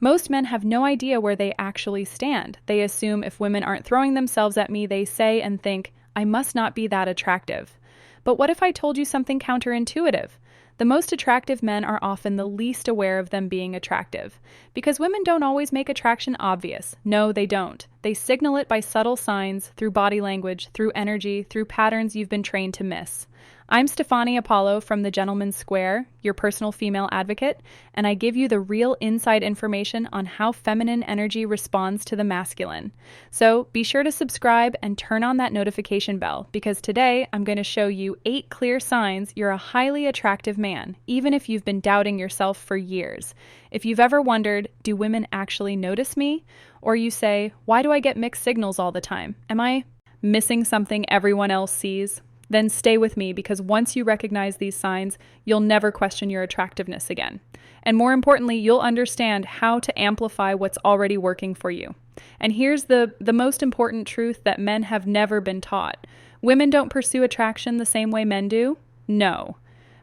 Most men have no idea where they actually stand. They assume if women aren't throwing themselves at me, they say and think, I must not be that attractive. But what if I told you something counterintuitive? The most attractive men are often the least aware of them being attractive. Because women don't always make attraction obvious. No, they don't. They signal it by subtle signs, through body language, through energy, through patterns you've been trained to miss. I'm Stefani Apollo from the Gentleman's Square, your personal female advocate, and I give you the real inside information on how feminine energy responds to the masculine. So be sure to subscribe and turn on that notification bell, because today I'm going to show you 8 clear signs you're a highly attractive man, even if you've been doubting yourself for years. If you've ever wondered, do women actually notice me? Or you say, why do I get mixed signals all the time? Am I missing something everyone else sees? Then stay with me, because once you recognize these signs, you'll never question your attractiveness again. And more importantly, you'll understand how to amplify what's already working for you. And here's the most important truth that men have never been taught. Women don't pursue attraction the same way men do? No.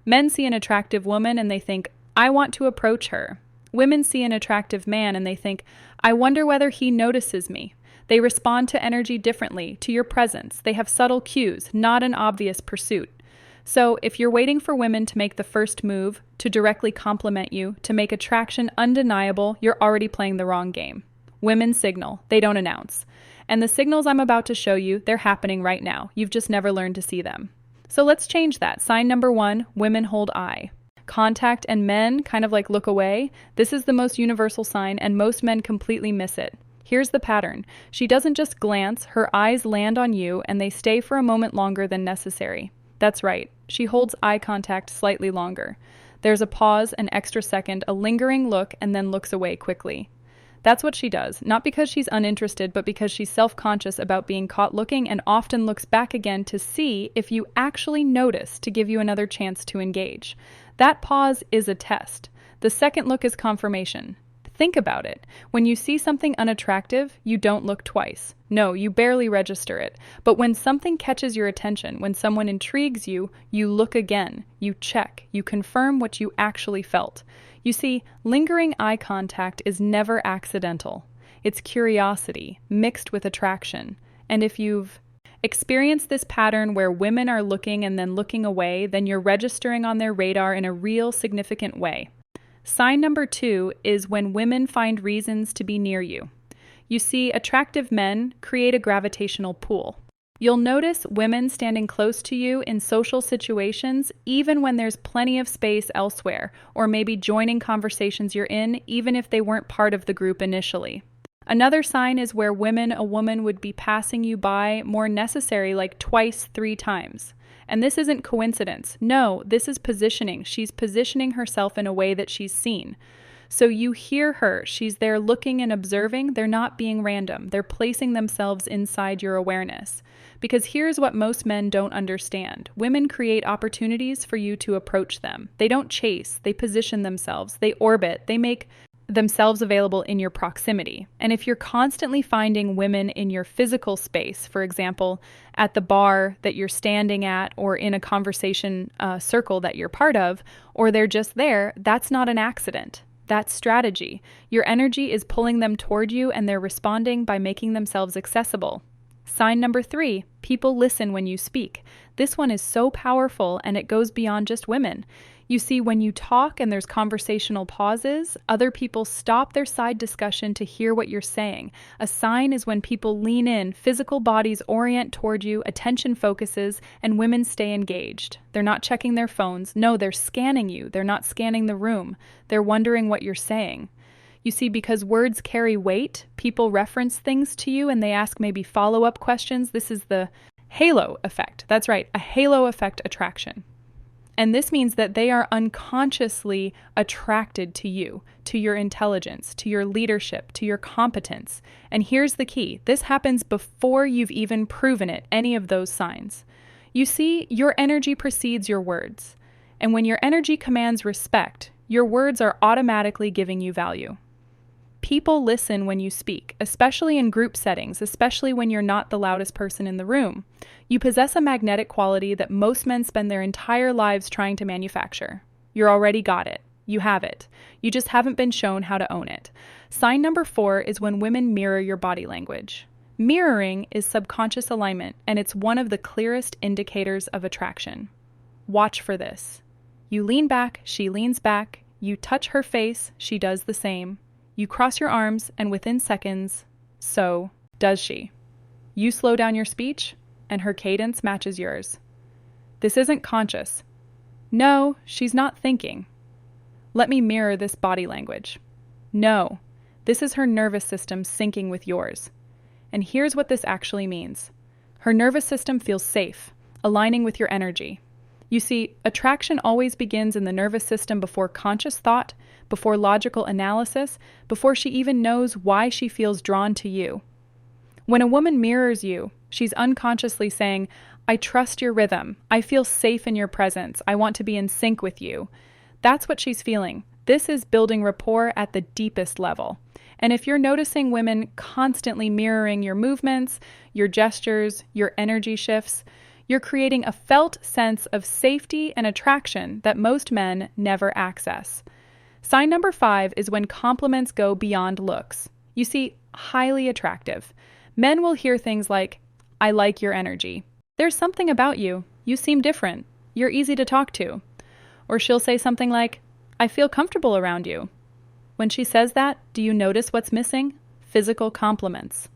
Men see an attractive woman and they think, I want to approach her. Women see an attractive man and they think, I wonder whether he notices me. They respond to energy differently, to your presence. They have subtle cues, not an obvious pursuit. So if you're waiting for women to make the first move, to directly compliment you, to make attraction undeniable, you're already playing the wrong game. Women signal, they don't announce. And the signals I'm about to show you, they're happening right now. You've just never learned to see them. So let's change that. Sign number 1, women hold eye. Contact and men kind of like look away. This is the most universal sign, and most men completely miss it. Here's the pattern. She doesn't just glance, her eyes land on you and they stay for a moment longer than necessary. That's right, she holds eye contact slightly longer. There's a pause, an extra second, a lingering look, and then looks away quickly. That's what she does, not because she's uninterested, but because she's self-conscious about being caught looking and often looks back again to see if you actually notice, to give you another chance to engage. That pause is a test. The second look is confirmation. Think about it. When you see something unattractive, you don't look twice. No, you barely register it. But when something catches your attention, when someone intrigues you, you look again, you check, you confirm what you actually felt. You see, lingering eye contact is never accidental. It's curiosity mixed with attraction. And if you've experienced this pattern where women are looking and then looking away, then you're registering on their radar in a real significant way. Sign number 2 is when women find reasons to be near you. You see, attractive men create a gravitational pull. You'll notice women standing close to you in social situations, even when there's plenty of space elsewhere, or maybe joining conversations you're in, even if they weren't part of the group initially. Another sign is where a woman would be passing you by more necessary, like twice, 3 times. And this isn't coincidence. No, this is positioning. She's positioning herself in a way that she's seen. So you hear her. She's there looking and observing. They're not being random. They're placing themselves inside your awareness. Because here's what most men don't understand. Women create opportunities for you to approach them. They don't chase. They position themselves. They orbit. They make themselves available in your proximity. And if you're constantly finding women in your physical space, for example, at the bar that you're standing at or in a conversation circle that you're part of, or they're just there, that's not an accident. That's strategy. Your energy is pulling them toward you and they're responding by making themselves accessible. Sign number 3, people listen when you speak. This one is so powerful and it goes beyond just women. You see, when you talk and there's conversational pauses, other people stop their side discussion to hear what you're saying. A sign is when people lean in, physical bodies orient toward you, attention focuses, and women stay engaged. They're not checking their phones. No, they're scanning you. They're not scanning the room. They're wondering what you're saying. You see, because words carry weight, people reference things to you and they ask maybe follow-up questions. This is the halo effect. That's right, a halo effect attraction. And this means that they are unconsciously attracted to you, to your intelligence, to your leadership, to your competence. And here's the key. This happens before you've even proven it, any of those signs. You see, your energy precedes your words. And when your energy commands respect, your words are automatically giving you value. People listen when you speak, especially in group settings, especially when you're not the loudest person in the room. You possess a magnetic quality that most men spend their entire lives trying to manufacture. You're already got it. You have it. You just haven't been shown how to own it. Sign number 4 is when women mirror your body language. Mirroring is subconscious alignment, and it's one of the clearest indicators of attraction. Watch for this. You lean back, she leans back. You touch her face, she does the same. You cross your arms, and within seconds, so does she. You slow down your speech, and her cadence matches yours. This isn't conscious. No, she's not thinking. Let me mirror this body language. No, this is her nervous system syncing with yours. And here's what this actually means. Her nervous system feels safe, aligning with your energy. You see, attraction always begins in the nervous system before conscious thought, before logical analysis, before she even knows why she feels drawn to you. When a woman mirrors you, she's unconsciously saying, I trust your rhythm. I feel safe in your presence. I want to be in sync with you. That's what she's feeling. This is building rapport at the deepest level. And if you're noticing women constantly mirroring your movements, your gestures, your energy shifts, you're creating a felt sense of safety and attraction that most men never access. Sign number 5 is when compliments go beyond looks. You see, highly attractive. Men will hear things like, I like your energy. There's something about you. You seem different. You're easy to talk to. Or she'll say something like, I feel comfortable around you. When she says that, do you notice what's missing? Physical compliments.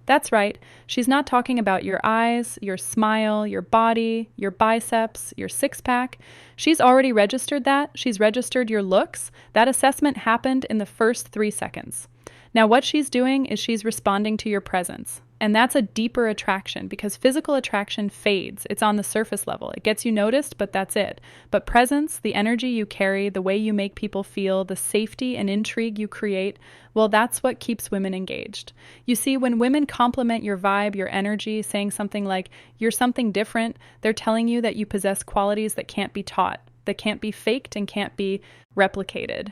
That's right. She's not talking about your eyes, your smile, your body, your biceps, your six-pack. She's already registered that. She's registered your looks. That assessment happened in the first 3 seconds. Now what she's doing is she's responding to your presence. And that's a deeper attraction because physical attraction fades. It's on the surface level. It gets you noticed, but that's it. But presence, the energy you carry, the way you make people feel, the safety and intrigue you create, well, that's what keeps women engaged. You see, when women compliment your vibe, your energy, saying something like, you're something different, they're telling you that you possess qualities that can't be taught, that can't be faked and can't be replicated.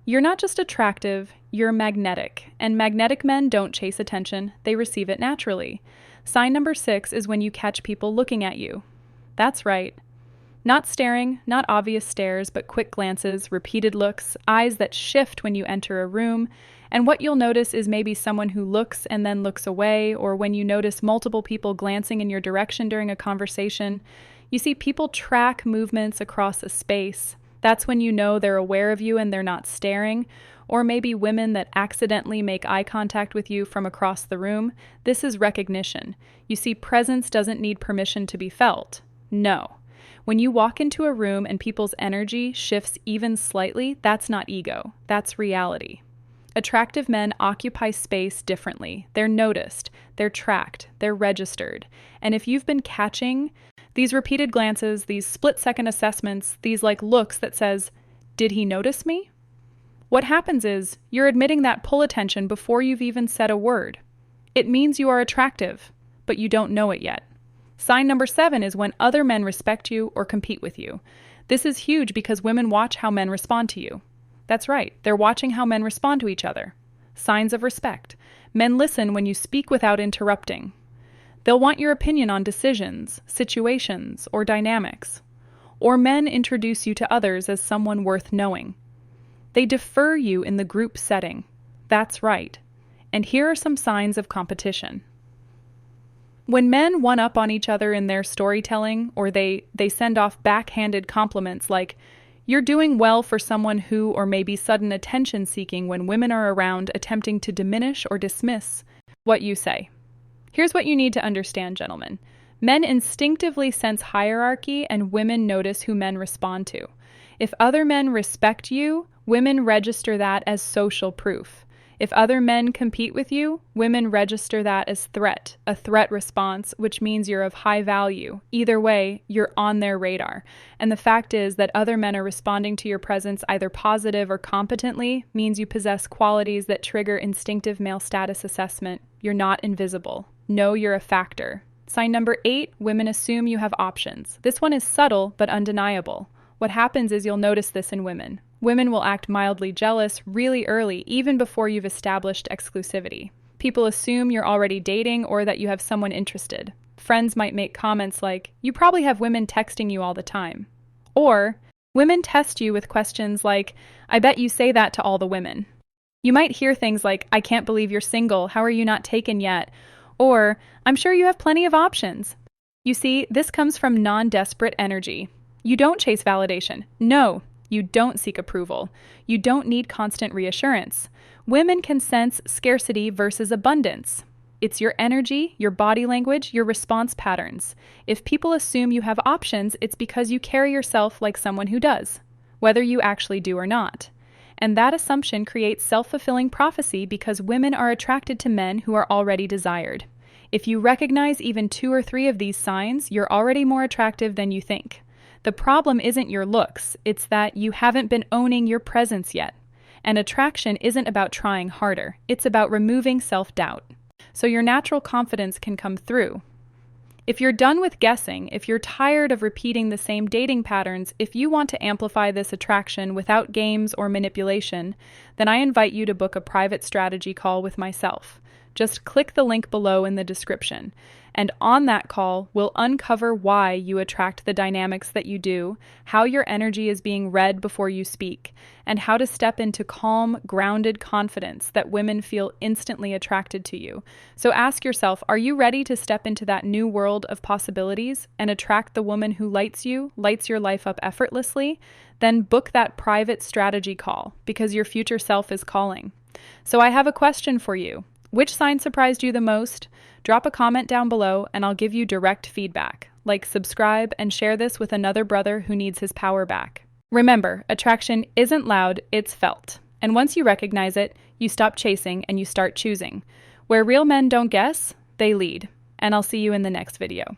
You're not just attractive, you're magnetic. And magnetic men don't chase attention, they receive it naturally. Sign number 6 is when you catch people looking at you. That's right. Not staring, not obvious stares, but quick glances, repeated looks, eyes that shift when you enter a room. And what you'll notice is maybe someone who looks and then looks away, or when you notice multiple people glancing in your direction during a conversation. You see, people track movements across a space. That's when you know they're aware of you and they're not staring. Or maybe women that accidentally make eye contact with you from across the room. This is recognition. You see, presence doesn't need permission to be felt. No. When you walk into a room and people's energy shifts even slightly, that's not ego. That's reality. Attractive men occupy space differently. They're noticed, they're tracked, they're registered. And if you've been catching these repeated glances, these split-second assessments, these looks that says, did he notice me? What happens is you're admitting that pull attention before you've even said a word. It means you are attractive, but you don't know it yet. Sign number 7 is when other men respect you or compete with you. This is huge because women watch how men respond to you. That's right, they're watching how men respond to each other. Signs of respect. Men listen when you speak without interrupting. They'll want your opinion on decisions, situations, or dynamics. Or men introduce you to others as someone worth knowing. They defer you in the group setting. That's right. And here are some signs of competition. When men one-up on each other in their storytelling, or they send off backhanded compliments like, you're doing well for someone who, or maybe sudden attention seeking when women are around attempting to diminish or dismiss what you say. Here's what you need to understand, gentlemen. Men instinctively sense hierarchy and women notice who men respond to. If other men respect you, women register that as social proof. If other men compete with you, women register that as threat, a threat response, which means you're of high value. Either way, you're on their radar. And the fact is that other men are responding to your presence either positive or competently means you possess qualities that trigger instinctive male status assessment. You're not invisible. No, you're a factor. Sign number 8, women assume you have options. This one is subtle but undeniable. What happens is you'll notice this in women. Women will act mildly jealous really early, even before you've established exclusivity. People assume you're already dating or that you have someone interested. Friends might make comments like, you probably have women texting you all the time. Or, Women test you with questions like, I bet you say that to all the women. You might hear things like, I can't believe you're single, how are you not taken yet? Or, I'm sure you have plenty of options. You see, this comes from non-desperate energy. You don't chase validation. No, you don't seek approval. You don't need constant reassurance. Women can sense scarcity versus abundance. It's your energy, your body language, your response patterns. If people assume you have options, it's because you carry yourself like someone who does, whether you actually do or not. And that assumption creates self-fulfilling prophecy because women are attracted to men who are already desired. If you recognize even 2 or 3 of these signs, you're already more attractive than you think. The problem isn't your looks, it's that you haven't been owning your presence yet. And attraction isn't about trying harder, it's about removing self-doubt, so your natural confidence can come through. If you're done with guessing, if you're tired of repeating the same dating patterns, if you want to amplify this attraction without games or manipulation, then I invite you to book a private strategy call with myself. Just click the link below in the description, and on that call, we'll uncover why you attract the dynamics that you do, how your energy is being read before you speak, and how to step into calm, grounded confidence that women feel instantly attracted to you. So ask yourself, are you ready to step into that new world of possibilities and attract the woman who lights your life up effortlessly? Then book that private strategy call, because your future self is calling. So I have a question for you. Which sign surprised you the most? Drop a comment down below and I'll give you direct feedback. Like, subscribe, and share this with another brother who needs his power back. Remember, attraction isn't loud, it's felt. And once you recognize it, you stop chasing and you start choosing. Where real men don't guess, they lead. And I'll see you in the next video.